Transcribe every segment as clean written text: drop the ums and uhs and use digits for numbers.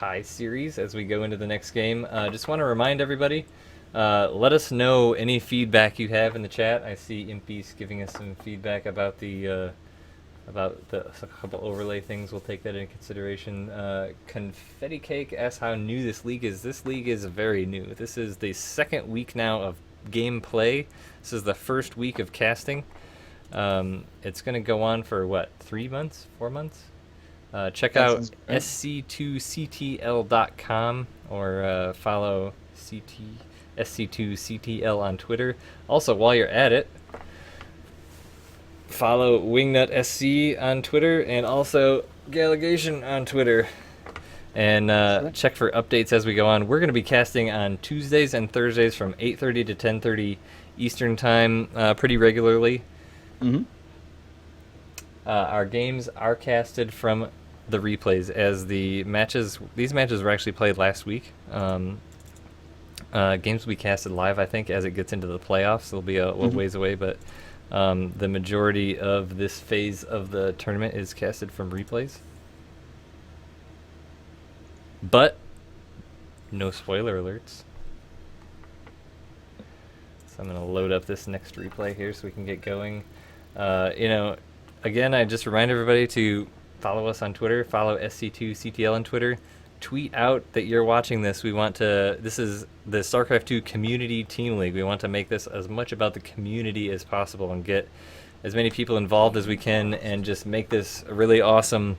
high series as we go into the next game. Just want to remind everybody, let us know any feedback you have in the chat. I see Impy's giving us some feedback about the a couple overlay things. We'll take that into consideration. Confetti Cake asks how new this league is. This league is very new. This is the second week now of gameplay. This is the first week of casting. It's going to go on for what, 3 months, 4 mons? Check out SC2CTL.com or follow SC2CTL on Twitter. Also, while you're at it, follow WingNutSC on Twitter and also Gallegation on Twitter. And check for updates as we go on. We're going to be casting on Tuesdays and Thursdays from 8:30 to 10:30 Eastern Time pretty regularly. Mm-hmm. Our games are casted from the replays as the matches. These matches were actually played last week. Games will be casted live, I think, as it gets into the playoffs. They'll be a little ways away, but the majority of this phase of the tournament is casted from replays. But no spoiler alerts. So I'm going to load up this next replay here so we can get going. Again, I just remind everybody to follow us on Twitter, follow SC2CTL on Twitter, tweet out that you're watching this. This is the StarCraft 2 Community Team League. We want to make this as much about the community as possible and get as many people involved as we can and just make this a really awesome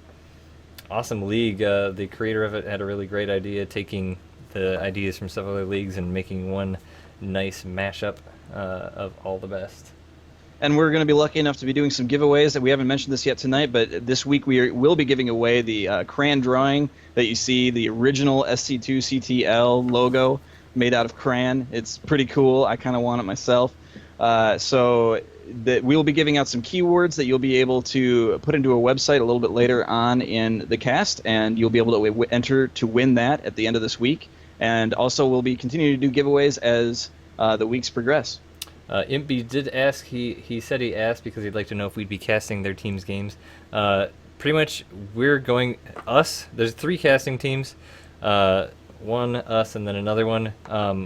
league. The creator of it had a really great idea, taking the ideas from several other leagues and making one nice mashup of all the best. And we're going to be lucky enough to be doing some giveaways that we haven't mentioned this yet tonight, but this week will be giving away the crayon drawing that you see, the original SC2CTL logo made out of crayon. It's pretty cool. I kind of want it myself. So we'll be giving out some keywords that you'll be able to put into a website a little bit later on in the cast, and you'll be able to enter to win that at the end of this week. And also we'll be continuing to do giveaways as the weeks progress. Impy did ask, he said he asked because he'd like to know if we'd be casting their team's games. Pretty much, there's 3 casting teams, one, us, and then another one.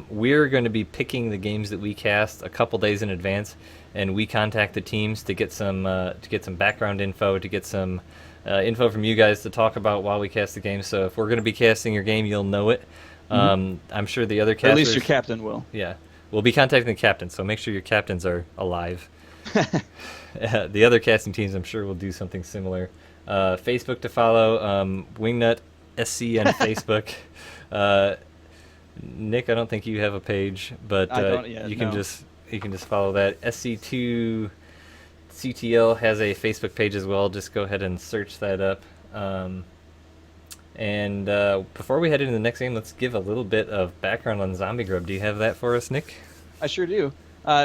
We're going to be picking the games that we cast a couple days in advance, and we contact the teams to get some background info, to get some info from you guys to talk about while we cast the game. So if we're going to be casting your game, you'll know it. I'm sure the other casters... Or at least your captain will. Yeah. We'll be contacting the captains, so make sure your captains are alive. The other casting teams, I'm sure, will do something similar. Facebook to follow, Wingnut SC on Facebook. Nick, I don't think you have a page, but you can just follow that. SC2CTL has a Facebook page as well. Just go ahead and search that up. And before we head into the next game, let's give a little bit of background on Zombie Grub. Do you have that for us, Nick? I sure do.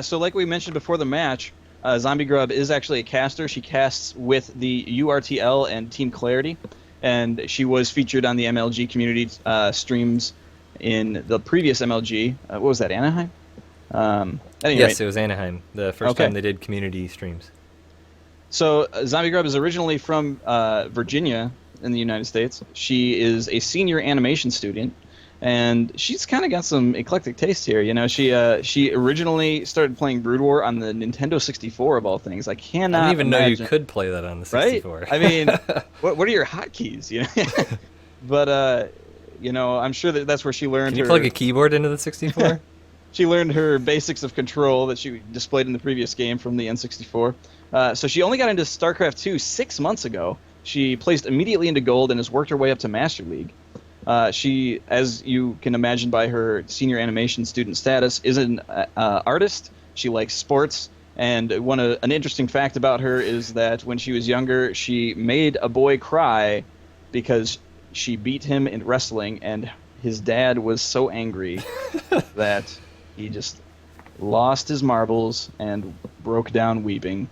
So like we mentioned before the match, Zombie Grub is actually a caster. She casts with the URTL and Team Clarity, and she was featured on the MLG community streams in the previous MLG. What was that, Anaheim? Yes, it was Anaheim, the first time they did community streams. So Zombie Grub is originally from Virginia, in the United States. She is a senior animation student, and she's kind of got some eclectic taste here. You know, she originally started playing Brood War on the Nintendo 64 of all things. I didn't even know you could play that on the 64. Right? I mean, what are your hotkeys? You know, but I'm sure that's where she learned. Can you plug a keyboard into the 64? She learned her basics of control that she displayed in the previous game from the N64. So she only got into StarCraft 2 6 months ago. She placed immediately into gold and has worked her way up to Master League. She, as you can imagine by her senior animation student status, is an artist. She likes sports, and an interesting fact about her is that when she was younger, she made a boy cry because she beat him in wrestling, and his dad was so angry that he just lost his marbles and broke down weeping.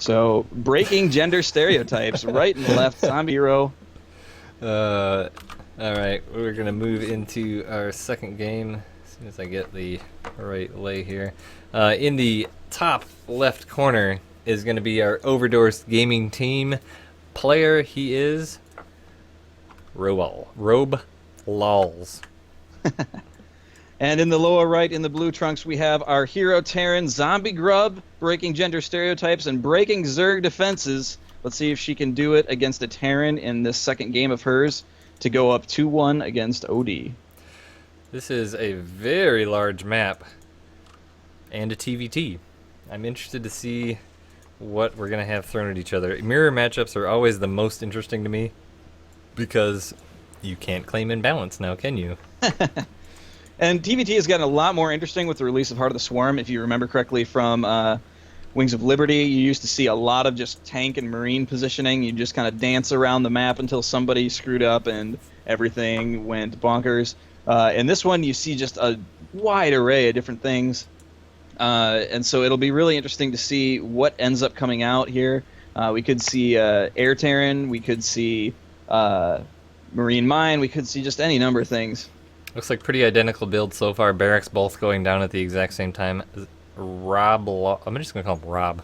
So, breaking gender stereotypes, right and left, Zombie Hero. Alright, we're going to move into our second game as soon as I get the right lay here. In the top left corner is going to be our Overdose Gaming Team player. He is Robe Lols. And in the lower right, in the blue trunks, we have our hero Terran, Zombie Grub, breaking gender stereotypes and breaking Zerg defenses. Let's see if she can do it against a Terran in this second game of hers to go up 2-1 against OD. This is a very large map and a TVT. I'm interested to see what we're going to have thrown at each other. Mirror matchups are always the most interesting to me because you can't claim imbalance now, can you? And TVT has gotten a lot more interesting with the release of Heart of the Swarm. If you remember correctly from Wings of Liberty, you used to see a lot of just tank and marine positioning. You just kind of dance around the map until somebody screwed up and everything went bonkers. In this one, you see just a wide array of different things. And so it'll be really interesting to see what ends up coming out here. We could see Air Terran, we could see Marine Mine, we could see just any number of things. Looks like pretty identical builds so far. Barracks both going down at the exact same time. I'm just going to call him Rob.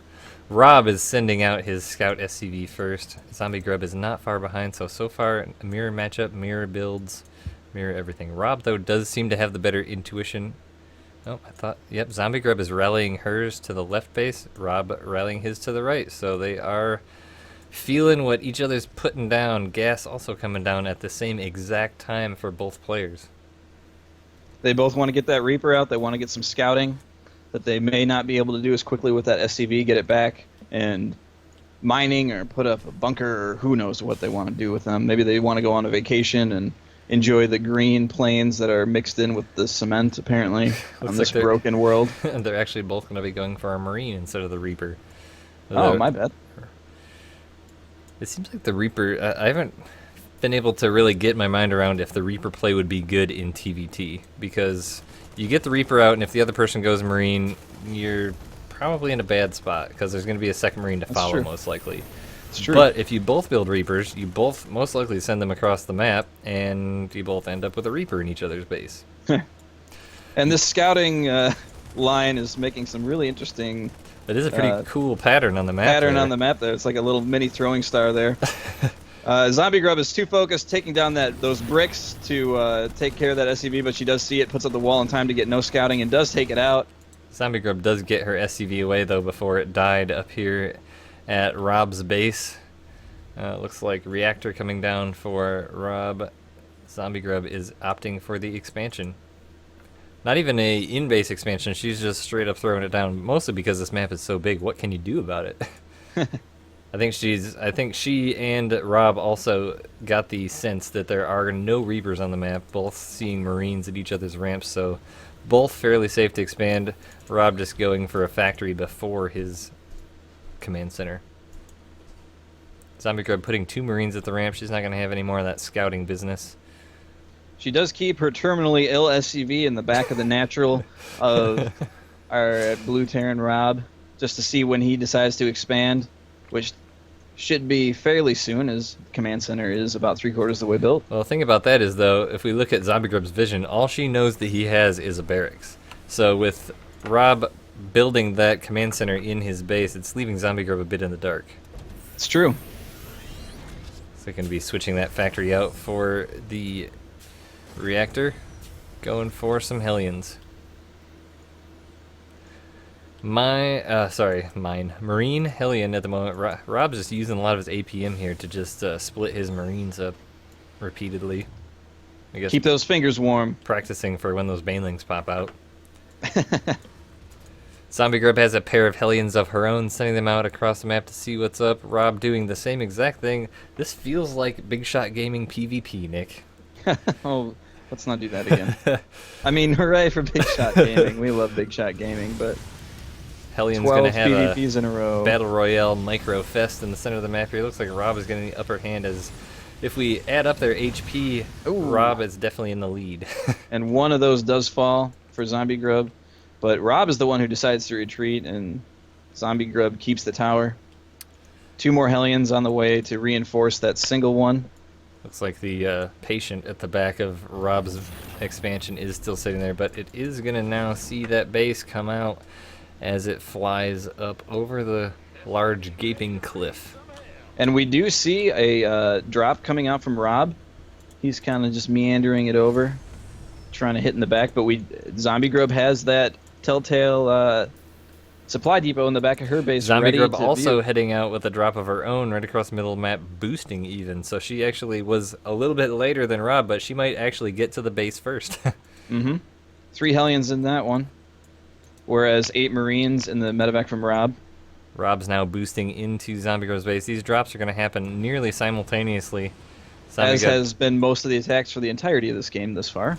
Rob is sending out his Scout SCV first. Zombie Grub is not far behind, so far a mirror matchup, mirror builds, mirror everything. Rob, though, does seem to have the better intuition. Oh, yep, Zombie Grub is rallying hers to the left base, Rob rallying his to the right, so they are feeling what each other's putting down. Gas also coming down at the same exact time for both players. They both want to get that Reaper out. They want to get some scouting that they may not be able to do as quickly with that SCV, get it back, and mining or put up a bunker or who knows what they want to do with them. Maybe they want to go on a vacation and enjoy the green plains that are mixed in with the cement, apparently, on this broken world. They're actually both going to be going for a Marine instead of the Reaper. Oh, my bad. It seems like the Reaper... I haven't been able to really get my mind around if the Reaper play would be good in TVT, because you get the Reaper out, and if the other person goes Marine, you're probably in a bad spot, because there's going to be a second Marine to follow, most likely. It's true. But if you both build Reapers, you both most likely send them across the map, and you both end up with a Reaper in each other's base. And this scouting line is making some really interesting... It is a pretty cool pattern on the map. On the map there. It's like a little mini throwing star there. Zombie Grub is too focused, taking down those bricks to take care of that SCV, but she does see it, puts up the wall in time to get no scouting, and does take it out. Zombie Grub does get her SCV away, though, before it died up here at Rob's base. Looks like Reactor coming down for Rob. Zombie Grub is opting for the expansion. Not even a in-base expansion, she's just straight up throwing it down, mostly because this map is so big. What can you do about it? I think she and Rob also got the sense that there are no Reapers on the map, both seeing Marines at each other's ramps, so both fairly safe to expand. Rob just going for a factory before his command center. Zombie Grub putting 2 Marines at the ramp. She's not going to have any more of that scouting business. She does keep her terminally ill SCV in the back of the natural of our Blue Terran Rob, just to see when he decides to expand, which should be fairly soon, as command center is about 3/4 of the way built. Well, the thing about that is, though, if we look at Zombie Grub's vision, all she knows that he has is a barracks. So with Rob building that command center in his base, it's leaving Zombie Grub a bit in the dark. It's true. So they're going to be switching that factory out for the Reactor, going for some Hellions. Marine Hellion at the moment. Rob's just using a lot of his APM here to just split his Marines up repeatedly. I guess keep those fingers warm. Practicing for when those banelings pop out. Zombie Grub has a pair of Hellions of her own, sending them out across the map to see what's up. Rob doing the same exact thing. This feels like Big Shot Gaming PvP, Nick. Oh, let's not do that again. I mean, hooray for Big Shot Gaming. We love Big Shot Gaming, but Hellion's going to have PvPs in a row. Battle Royale Micro Fest in the center of the map here. It looks like Rob is getting the upper hand, as if we add up their HP, Rob is definitely in the lead. And one of those does fall for Zombie Grub, but Rob is the one who decides to retreat, and Zombie Grub keeps the tower. 2 more Hellions on the way to reinforce that single one. Looks like the patient at the back of Rob's expansion is still sitting there, but it is going to now see that base come out as it flies up over the large gaping cliff. And we do see a drop coming out from Rob. He's kind of just meandering it over, trying to hit in the back. But Zombie Grub has that telltale supply depot in the back of her base. Zombie ready Grub to also view. heading out with a drop of her own right across the middle of the map, boosting even. So she actually was a little bit later than Rob, but she might actually get to the base first. 3 Hellions in that one, whereas 8 Marines in the medevac from Rob. Rob's now boosting into Zombie Grub's base. These drops are going to happen nearly simultaneously. As has been most of the attacks for the entirety of this game thus far.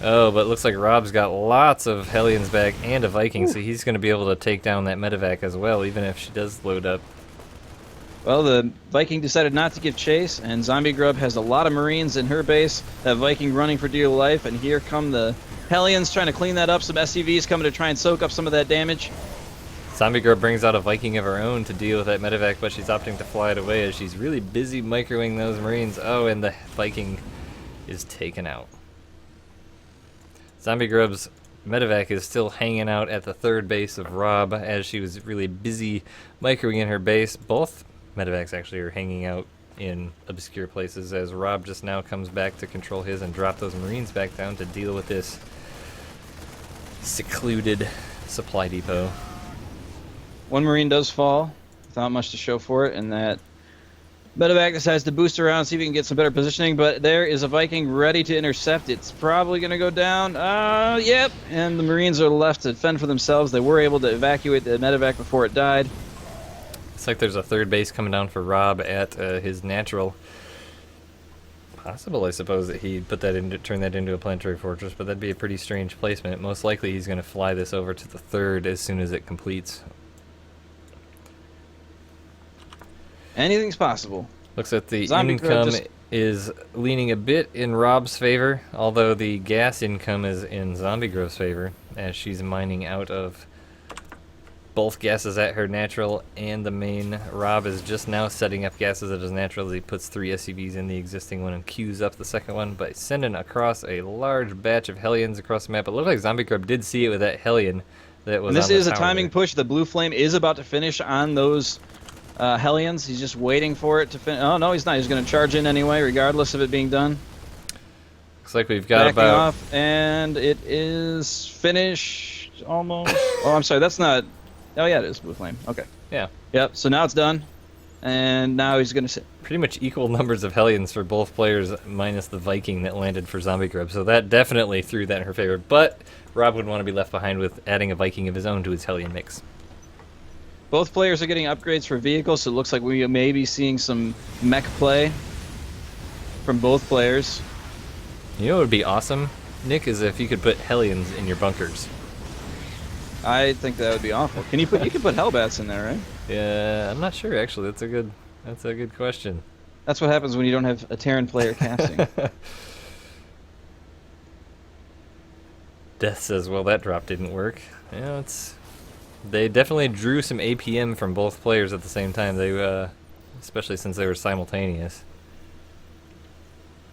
Oh, but it looks like Rob's got lots of Hellions back and a Viking, so he's going to be able to take down that medevac as well, even if she does load up. Well, the Viking decided not to give chase, and Zombie Grub has a lot of Marines in her base. That Viking running for dear life, and here come the Hellions trying to clean that up. Some SCVs coming to try and soak up some of that damage. Zombie Girl brings out a Viking of her own to deal with that medevac, but she's opting to fly it away as she's really busy microing those Marines. Oh, and the Viking is taken out. Zombie Grub's medevac is still hanging out at the third base of Rob as she was really busy microing in her base. Both medevacs actually are hanging out in obscure places as Rob just now comes back to control his and drop those Marines back down to deal with this secluded supply depot. 1 Marine does fall without much to show for it, and that medevac decides to boost around, see if he can get some better positioning, but there is a Viking ready to intercept. It's probably going to go down. Yep, and the Marines are left to fend for themselves. They were able to evacuate the medevac before it died. Looks like there's a third base coming down for Rob at his natural. Possible, I suppose, that he'd put that into, turn that into a planetary fortress, but that'd be a pretty strange placement. Most likely he's going to fly this over to the third as soon as it completes. Anything's possible. Looks like the Zombie income just is leaning a bit in Rob's favor, although the gas income is in Zombie Grove's favor, as she's mining out of both gases at her natural and the main. Rob is just now setting up gases at his natural as he puts 3 SCVs in the existing one and queues up the second one by sending across a large batch of Hellions across the map. It looked like Zombie Grove did see it with that Hellion that was And this on the is a tower timing there. push. The blue flame is about to finish on those Hellions. He's just waiting for it to finish. Oh, no, he's not. He's going to charge in anyway, regardless of it being done. Looks like we've got Backing about... off, and it is finished almost. Oh, I'm sorry. That's not... Oh, yeah, it is blue flame. Okay. Yeah. Yep, so now it's done. And now he's going to sit. Pretty much equal numbers of Hellions for both players, minus the Viking that landed for Zombie Grub. So that definitely threw that in her favor. But Rob would want to be left behind with adding a Viking of his own to his Hellion mix. Both players are getting upgrades for vehicles, so it looks like we may be seeing some mech play from both players. You know what would be awesome, Nick, is if you could put Hellions in your bunkers. I think that would be awful. You can put Hellbats in there, right? Yeah, I'm not sure actually. That's a good question. That's what happens when you don't have a Terran player casting. Death says, well, that drop didn't work. Yeah, they definitely drew some APM from both players at the same time. They, especially since they were simultaneous.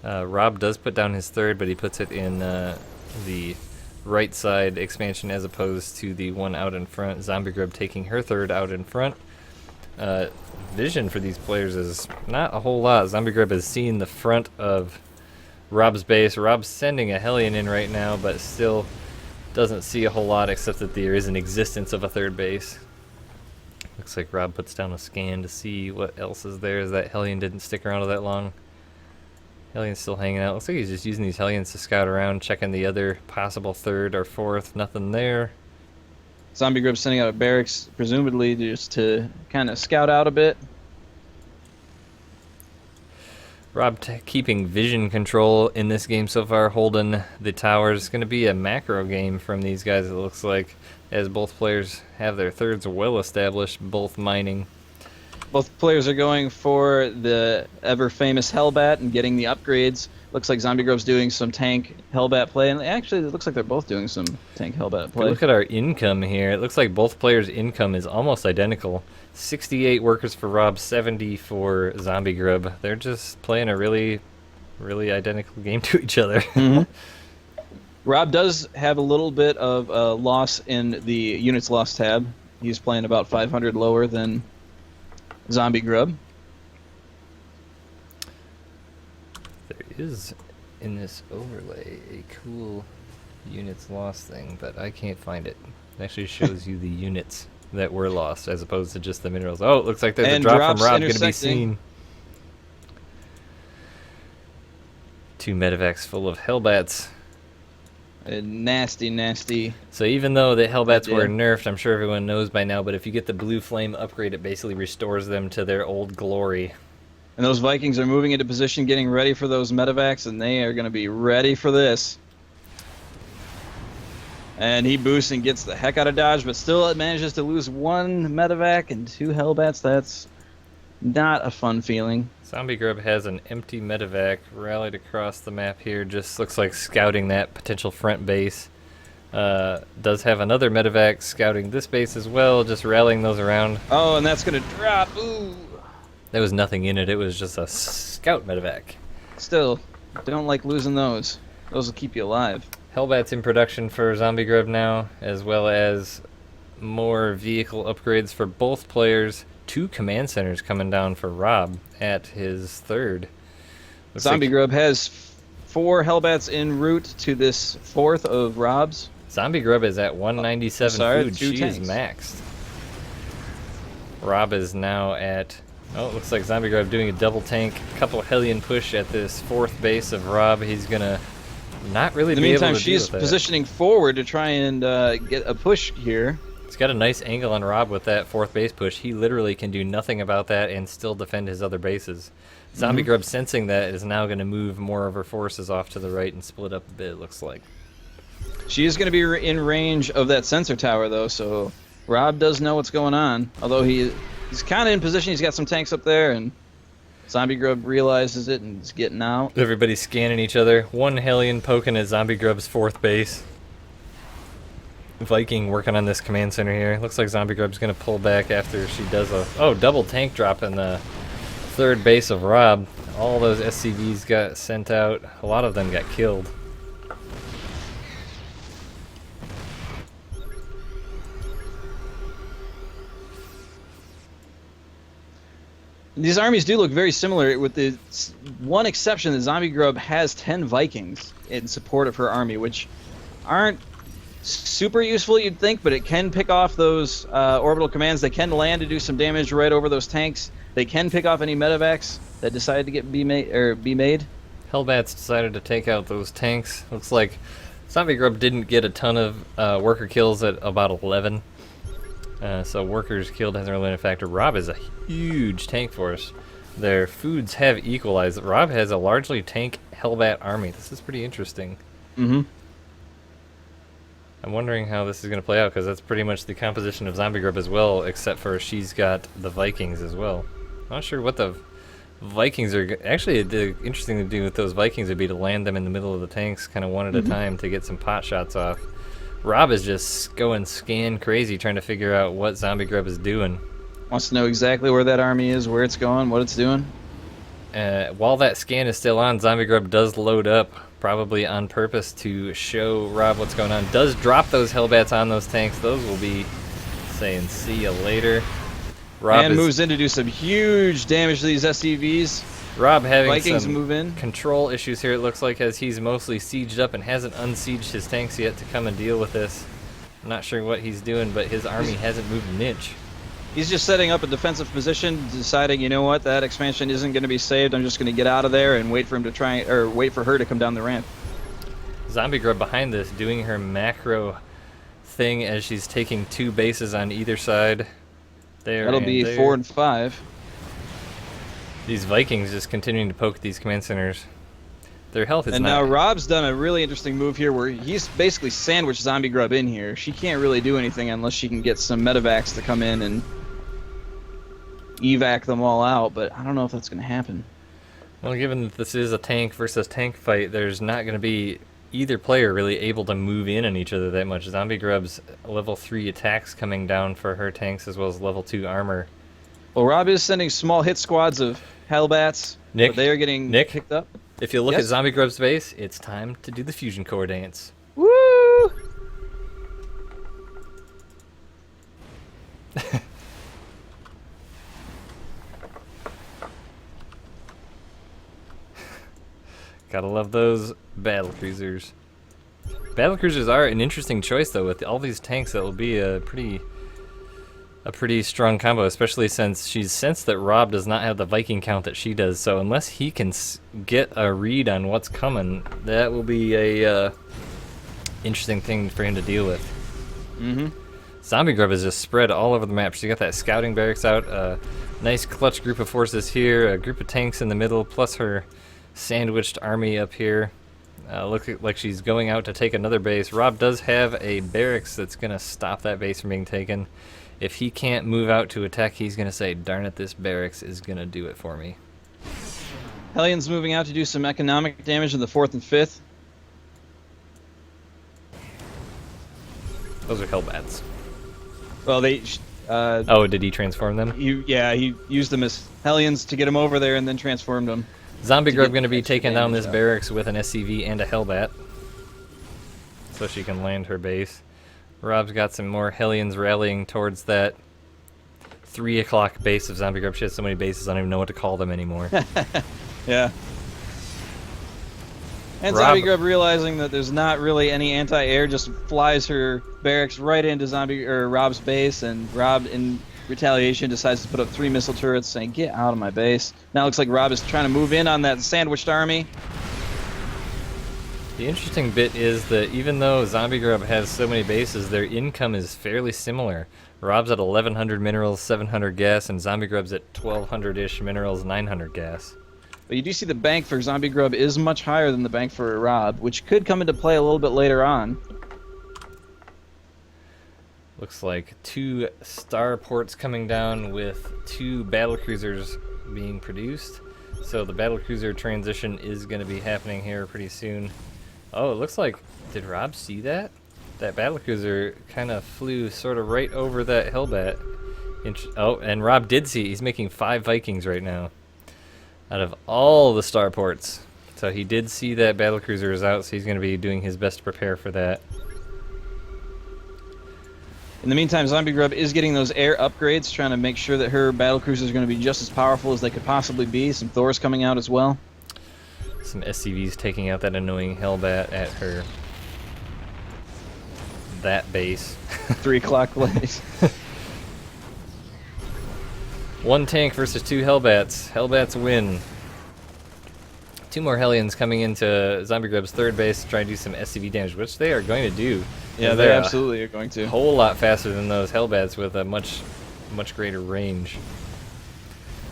Rob does put down his third, but he puts it in the right side expansion as opposed to the one out in front. Zombie Grub taking her third out in front. Vision for these players is not a whole lot. Zombie Grub has seen the front of Rob's base. Rob's sending a Hellion in right now, but still doesn't see a whole lot except that there is an existence of a third base. Looks like Rob puts down a scan to see what else is there, as that Hellion didn't stick around all that long. Hellion's still hanging out. Looks like he's just using these Hellions to scout around, checking the other possible third or fourth. Nothing there. Zombie Grub sending out barracks, presumably just to kind of scout out a bit. Rob keeping vision control in this game so far, holding the towers. It's going to be a macro game from these guys, it looks like, as both players have their thirds well established, both mining. Both players are going for the ever-famous Hellbat and getting the upgrades. Looks like Zombie Grove's doing some tank Hellbat play, and actually it looks like they're both doing some tank Hellbat play. Look at our income here. It looks like both players' income is almost identical. 68 workers for Rob, 70 for Zombie Grub. They're just playing a really, really identical game to each other. Mm-hmm. Rob does have a little bit of a loss in the units lost tab. He's playing about 500 lower than Zombie Grub. There he is in this overlay a cool units lost thing, but I can't find it. It actually shows you the units that were lost as opposed to just the minerals. Oh, it looks like there's a And drop drops from Rob going to be intersecting. seen. 2 medevacs full of Hellbats. A nasty, nasty. So even though the Hellbats idea. were nerfed, I'm sure everyone knows by now, but if you get the blue flame upgrade, it basically restores them to their old glory. And those Vikings are moving into position, getting ready for those medevacs, and they are going to be ready for this. And he boosts and gets the heck out of dodge, but still it manages to lose 1 medevac and 2 Hellbats. That's not a fun feeling. Zombie Grub has an empty medevac rallied across the map here. Just looks like scouting that potential front base. Does have another medevac scouting this base as well, just rallying those around. Oh, and that's going to drop. Ooh. There was nothing in it. It was just a scout medevac. Still, don't like losing those. Those will keep you alive. Hellbats in production for Zombie Grub now, as well as more vehicle upgrades for both players. 2 command centers coming down for Rob at his 3rd. Looks Zombie like Grub has 4 Hellbats en route to this 4th of Rob's. Zombie Grub is at 197 sorry, food. 2 She tanks. is maxed. Rob is now at... Oh, it looks like Zombie Grub doing a double tank, couple Hellion push at this 4th base of Rob. He's gonna not really In the be meantime, able to she's deal with that. positioning forward to try and get a push here. He's got a nice angle on Rob with that 4th base push. He literally can do nothing about that and still defend his other bases. Zombie Grub, sensing that, is now going to move more of her forces off to the right and split up a bit, it looks like. She is going to be in range of that sensor tower, though, so Rob does know what's going on. Although he's kind of in position, he's got some tanks up there, and Zombie Grub realizes it and is getting out. Everybody's scanning each other. 1 Hellion poking at Zombie Grub's 4th base. Viking working on this command center here. Looks like Zombie Grub's going to pull back after she does a... Oh, double tank drop in the 3rd base of Rob. All those SCVs got sent out. A lot of them got killed. These armies do look very similar, with the one exception that Zombie Grub has 10 Vikings in support of her army, which aren't super useful, you'd think, but it can pick off those orbital commands. They can land to do some damage right over those tanks. They can pick off any medevacs that decide to be made. Hellbats decided to take out those tanks. Looks like Zombie Grub didn't get a ton of worker kills at about 11. So workers killed hasn't really been a factor. Rob is a huge tank force. Their foods have equalized. Rob has a largely tank Hellbat army. This is pretty interesting. Mm-hmm. I'm wondering how this is going to play out, because that's pretty much the composition of Zombie Grub as well, except for she's got the Vikings as well. Not sure what the Vikings are... Actually, the interesting thing to do with those Vikings would be to land them in the middle of the tanks, kind of one at a time, to get some pot shots off. Rob is just going scan crazy, trying to figure out what Zombie Grub is doing. Wants to know exactly where that army is, where it's going, what it's doing. While that scan is still on, Zombie Grub does load up, probably on purpose to show Rob what's going on. Does drop those Hellbats on those tanks. Those will be saying see ya later. Rob And moves in to do some huge damage to these SCVs. Rob having Vikings some move in. control issues here, it looks like, as he's mostly sieged up and hasn't unsieged his tanks yet to come and deal with this. I'm not sure what he's doing, but his army hasn't moved an inch. He's just setting up a defensive position, deciding, you know what, that expansion isn't going to be saved. I'm just going to get out of there and wait for him to try, or wait for her to come down the ramp. Zombie Grub behind this, doing her macro thing as she's taking 2 bases on either side. There. That'll be there. 4 and 5. These Vikings just continuing to poke at these command centers. Their health is And not... now Rob's done a really interesting move here where he's basically sandwiched Zombie Grub in here. She can't really do anything unless she can get some medevacs to come in and evac them all out, but I don't know if that's going to happen. Well, given that this is a tank versus tank fight, there's not going to be either player really able to move in on each other that much. Zombie Grub's level 3 attacks coming down for her tanks, as well as level 2 armor. Well, Rob is sending small hit squads of Hellbats, Nick, but they are getting picked up. If you look Yes? at Zombie Grub's base, it's time to do the fusion core dance. Woo! Gotta love those battle cruisers. Battle cruisers are an interesting choice, though. With all these tanks, that will be a pretty strong combo, especially since she's sensed that Rob does not have the Viking count that she does. So unless he can get a read on what's coming, that will be a interesting thing for him to deal with. Zombie Grub is just spread all over the map. She got that scouting barracks out, a nice clutch group of forces here, a group of tanks in the middle, plus her sandwiched army up here. Looks like she's going out to take another base. Rob does have a barracks that's going to stop that base from being taken. If he can't move out to attack, he's going to say, darn it, this barracks is going to do it for me. Hellions moving out to do some economic damage in the 4th and 5th. Those are Hellbats. Well, they... oh, did he transform them? He used them as Hellions to get them over there and then transformed them. Zombie Grub going to be taking down this barracks with an SCV and a Hellbat, so she can land her base. Rob's got some more Hellions rallying towards that 3 o'clock base of Zombie Grub. She has so many bases, I don't even know what to call them anymore. Yeah. And Rob, Zombie Grub, realizing that there's not really any anti-air, just flies her barracks right into Rob's base, and Rob, in retaliation, decides to put up 3 missile turrets, saying, "Get out of my base." Now it looks like Rob is trying to move in on that sandwiched army. The interesting bit is that even though Zombie Grub has so many bases, their income is fairly similar. Rob's at 1,100 minerals, 700 gas, and Zombie Grub's at 1,200-ish minerals, 900 gas. But you do see the bank for Zombie Grub is much higher than the bank for Rob, which could come into play a little bit later on. Looks like 2 starports coming down with 2 battlecruisers being produced. So the battlecruiser transition is going to be happening here pretty soon. Oh, it looks like, did Rob see that? That battlecruiser kind of flew sort of right over that Hellbat. Oh, and Rob did see, he's making 5 Vikings right now out of all the starports. So he did see that battlecruiser is out, so he's going to be doing his best to prepare for that. In the meantime, Zombie Grub is getting those air upgrades, trying to make sure that her battlecruisers are going to be just as powerful as they could possibly be. Some Thors coming out as well. Some SCVs taking out that annoying Hellbat at her base. 3 o'clock blaze. 1 tank versus 2 Hellbats. Hellbats win. 2 more Hellions coming into Zombie Grub's 3rd base to try and do some SCV damage, which they are going to do. Yeah, they absolutely are going to. A whole lot faster than those Hellbats with a much greater range.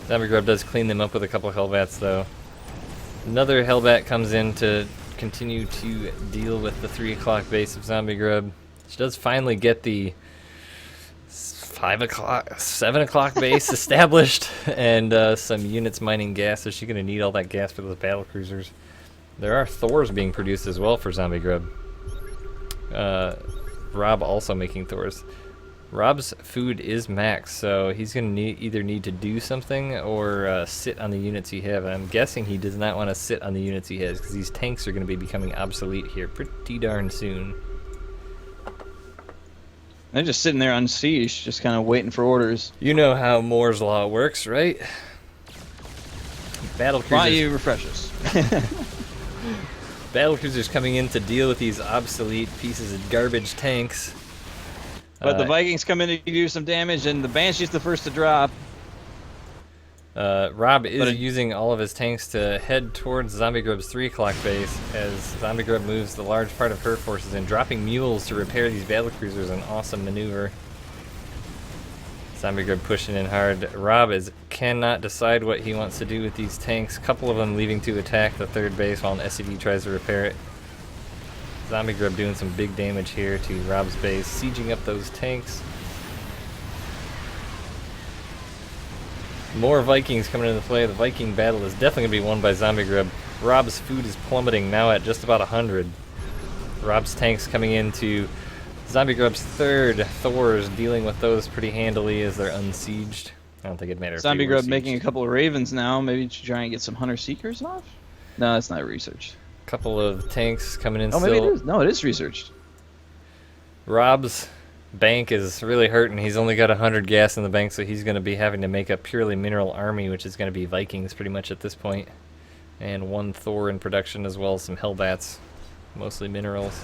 Zombie Grub does clean them up with a couple Hellbats, though. Another Hellbat comes in to continue to deal with the 3 o'clock base of Zombie Grub. She does finally get the 7 o'clock base established, and some units mining gas, so she's going to need all that gas for those battle cruisers. There are Thors being produced as well for Zombie Grub. Rob also making Thors. Rob's food is max, so he's going to either need to do something or sit on the units he have. And I'm guessing he does not want to sit on the units he has, because these tanks are going to be becoming obsolete here pretty darn soon. They're just sitting there on siege, just kind of waiting for orders. You know how Moore's Law works, right? Battle cruisers. Why don't you refresh us? Battlecruisers coming in to deal with these obsolete pieces of garbage tanks. But the Vikings come in to do some damage, and the Banshee's the first to drop. Rob is using all of his tanks to head towards Zombie Grub's 3 o'clock base as Zombie Grub moves the large part of her forces in, dropping mules to repair these battlecruisers, an awesome maneuver. Zombie Grub pushing in hard. Rob cannot decide what he wants to do with these tanks. A couple of them leaving to attack the 3rd base while an SCV tries to repair it. Zombie Grub doing some big damage here to Rob's base, sieging up those tanks. More Vikings coming into play. The Viking battle is definitely going to be won by Zombie Grub. Rob's food is plummeting, now at just about 100. Rob's tanks coming into Zombie Grub's 3rd. Thors dealing with those pretty handily as they're unsieged. I don't think it matters. Zombie Grub making a couple of Ravens now, maybe to try and get some Hunter Seekers off? No, that's not researched. Couple of tanks coming in still. Maybe it is. No, it is researched. Rob's bank is really hurting. He's only got 100 gas in the bank, so he's going to be having to make a purely mineral army, which is going to be Vikings pretty much at this point. And 1 Thor in production, as well as some Hellbats, mostly minerals.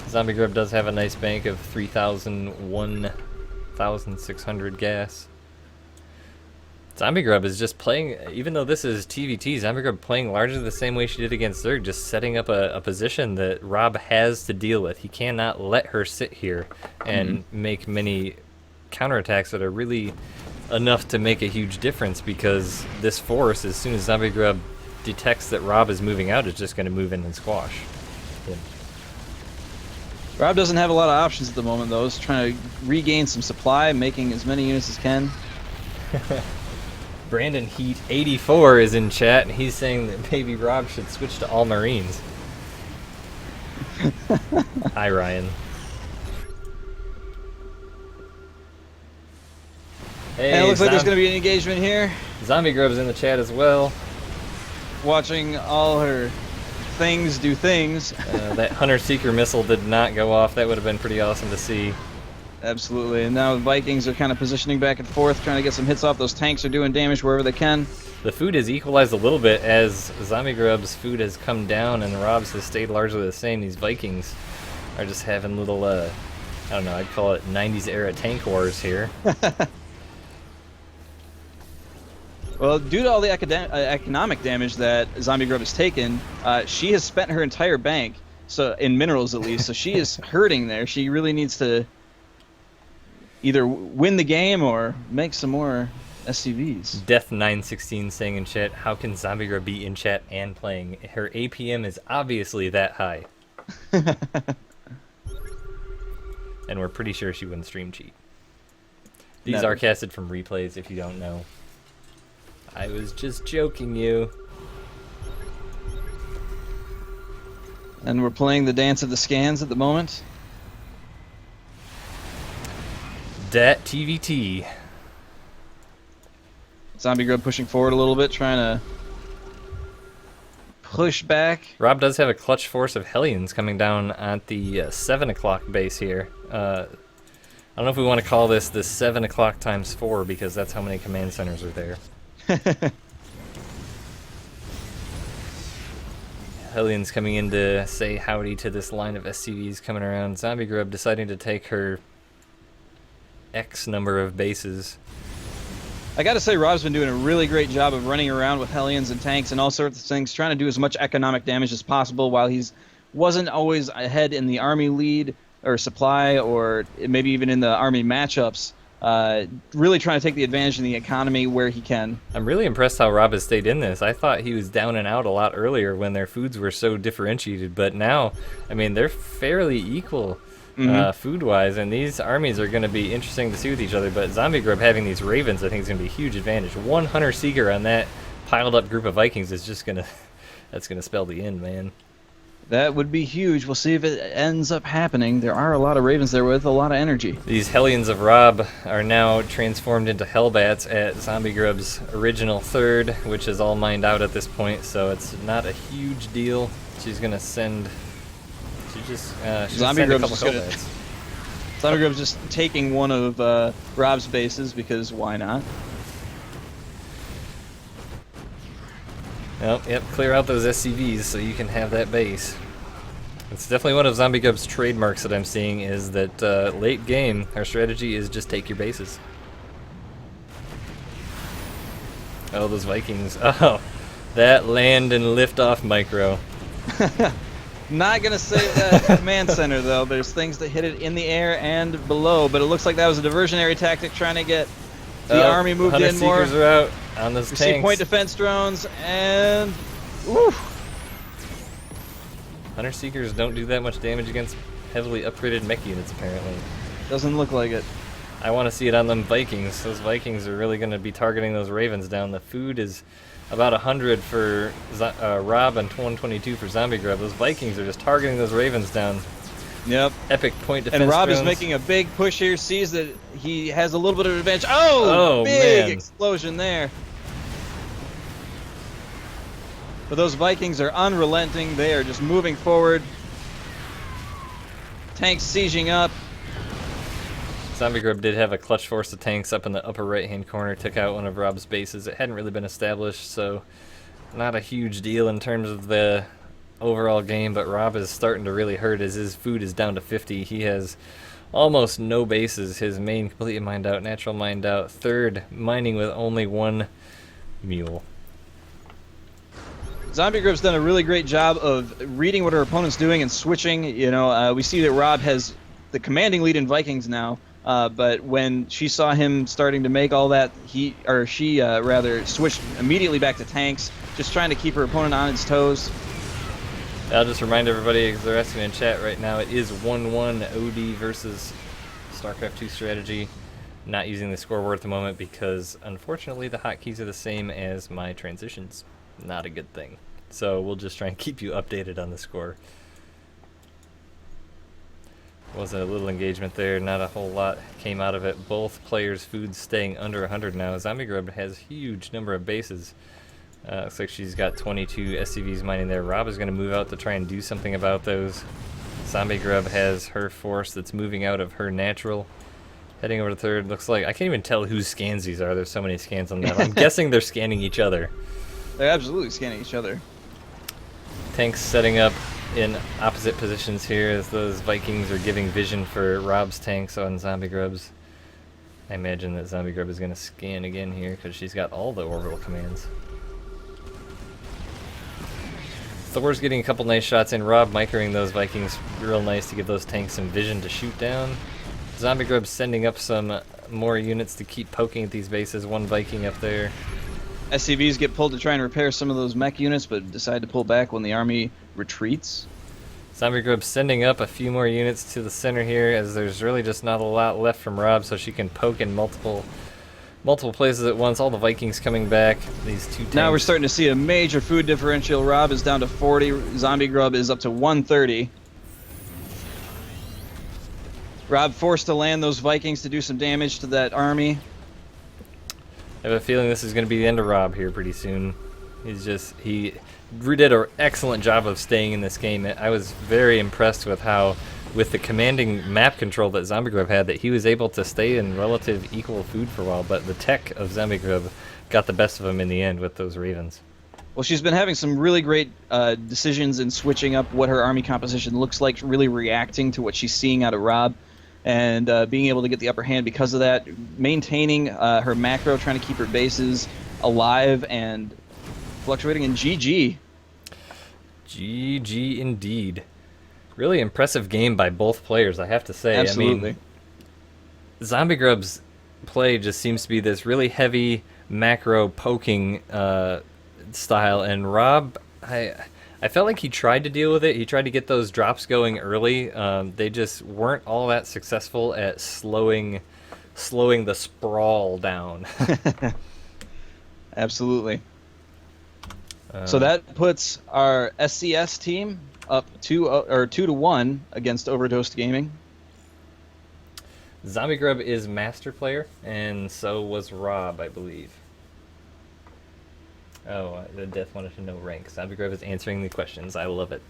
Zombie Grub does have a nice bank of 1,600 gas. Zombie Grub is just playing, even though this is TVT, Zombie Grub playing largely the same way she did against Zerg, just setting up a position that Rob has to deal with. He cannot let her sit here and make many counterattacks that are really enough to make a huge difference, because this force, as soon as Zombie Grub detects that Rob is moving out, is just going to move in and squash him. Rob doesn't have a lot of options at the moment, though. He's trying to regain some supply, making as many units as can. Brandon Heat 84 is in chat, and he's saying that maybe Rob should switch to all Marines. Hi, Ryan. Hey, And it looks like there's going to be an engagement here. Zombie Grub's in the chat as well. Watching all her things do things. That Hunter-Seeker missile did not go off. That would have been pretty awesome to see. Absolutely. And now the Vikings are kind of positioning back and forth, trying to get some hits off. Those tanks are doing damage wherever they can. The food has equalized a little bit as Zombie Grub's food has come down and Rob's has stayed largely the same. These Vikings are just having little, I don't know, I'd call it 90s era tank wars here. Well, due to all the economic damage that Zombie Grub has taken, she has spent her entire bank, so in minerals at least, so she is hurting there. She really needs to either win the game or make some more SCVs. Death916 saying in chat, how can Zombie Grub be in chat and playing? Her APM is obviously that high. And we're pretty sure she wouldn't stream cheat. These Never. are casted from replays, if you don't know. I was just joking you. And we're playing the dance of the scans at the moment. Dat TVT. Zombie Grub pushing forward a little bit, trying to push back. Rob does have a clutch force of Hellions coming down at the 7 o'clock base here. I don't know if we want to call this the 7 o'clock times 4, because that's how many command centers are there. Hellions coming in to say howdy to this line of SCVs coming around. Zombie Grub deciding to take her X number of bases. I gotta say, Rob's been doing a really great job of running around with Hellions and tanks and all sorts of things, trying to do as much economic damage as possible while he's wasn't always ahead in the army lead or supply, or maybe even in the army matchups. Really trying to take the advantage in the economy where he can. I'm really impressed how Rob has stayed in this. I thought he was down and out a lot earlier when their foods were so differentiated, but now, I mean, they're fairly equal food-wise, and these armies are going to be interesting to see with each other, but Zombie Grub having these Ravens, I think, is going to be a huge advantage. One Hunter-Seeker on that piled-up group of Vikings is just going to, that's going to spell the end, man. That would be huge. We'll see if it ends up happening. There are a lot of Ravens there with a lot of energy. These Hellions of Rob are now transformed into Hellbats at Zombie Grub's original third, which is all mined out at this point, so it's not a huge deal. She's going to send... she's Zombie gonna Grub's send a couple just Hellbats. Zombie Grub's just taking one of Rob's bases, because why not? Oh, yep, clear out those SCVs so you can have that base. It's definitely one of Zombie Grub's trademarks that I'm seeing, is that late game, our strategy is just take your bases. Oh, those Vikings. Oh, that land and lift off micro. Not gonna save that command center, though. There's things that hit it in the air and below, but it looks like that was a diversionary tactic trying to get the army moved in more. Hunter-Seekers are out on those We tanks. see point defense drones, and woo! Hunter-Seekers don't do that much damage against heavily upgraded mech units, apparently. Doesn't look like it. I want to see it on them Vikings. Those Vikings are really going to be targeting those Ravens down. The food is about 100 for Rob and 122 for Zombie Grub. Those Vikings are just targeting those Ravens down. Yep. Epic point defense And Rob is drones. making a big push here, sees that he has a little bit of advantage. Oh, big man. explosion there. But those Vikings are unrelenting. They are just moving forward. Tanks sieging up. Zombie Grub did have a clutch force of tanks up in the upper right-hand corner. Took out one of Rob's bases. It hadn't really been established, so not a huge deal in terms of the overall game, but Rob is starting to really hurt as his food is down to 50. He has almost no bases. His main completely mined out, natural mined out, third mining with only one mule. Zombie Grub's done a really great job of reading what her opponent's doing and switching. You know, we see that Rob has the commanding lead in Vikings now, but when she saw him starting to make all that, she rather switched immediately back to tanks, just trying to keep her opponent on its toes. I'll just remind everybody, because they're asking in chat right now, it is 1-1 OD versus StarCraft 2 strategy. Not using the scoreboard at the moment because, unfortunately, the hotkeys are the same as my transitions. Not a good thing. So we'll just try and keep you updated on the score. Was a little engagement there, not a whole lot came out of it. Both players' food staying under 100 now. Zombie Grub has huge number of bases. Looks like she's got 22 SCVs mining there. Rob is going to move out to try and do something about those. Zombie Grub has her force that's moving out of her natural. Heading over to third. Looks like, I can't even tell whose scans these are. There's so many scans on that. I'm guessing they're scanning each other. They're absolutely scanning each other. Tanks setting up in opposite positions here as those Vikings are giving vision for Rob's tanks on Zombie Grubs. I imagine that Zombie Grub is going to scan again here because she's got all the orbital commands. Thor's getting a couple nice shots in. Rob microing those Vikings real nice to give those tanks some vision to shoot down. Zombie Grub's sending up some more units to keep poking at these bases. One Viking up there. SCVs get pulled to try and repair some of those mech units, but decide to pull back when the army retreats. Zombie Grub's sending up a few more units to the center here, as there's really just not a lot left from Rob, so she can poke in multiple places at once. All the Vikings coming back. These two tanks. Now we're starting to see a major food differential. Rob is down to 40. Zombie Grub is up to 130. Rob forced to land those Vikings to do some damage to that army. I have a feeling this is going to be the end of Rob here pretty soon. He did an excellent job of staying in this game. I was very impressed with how, with the commanding map control that Zombie Grub had, that he was able to stay in relative equal food for a while, but the tech of Zombie Grub got the best of him in the end with those Ravens. Well, she's been having some really great decisions in switching up what her army composition looks like, really reacting to what she's seeing out of Rob, and being able to get the upper hand because of that, maintaining her macro, trying to keep her bases alive and fluctuating. And GG. GG indeed. Really impressive game by both players, I have to say. Absolutely. I mean, Zombie Grub's play just seems to be this really heavy macro poking style, and Rob, I felt like he tried to deal with it. He tried to get those drops going early. They just weren't all that successful at slowing the sprawl down. Absolutely. So that puts our SCS team up 2-1 against Overdosed Gaming. Zombie Grub is master player, and so was Rob, I believe. Oh, the Death wanted to know rank. Zombie Grub is answering the questions. I love it.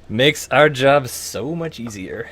Makes our job so much easier.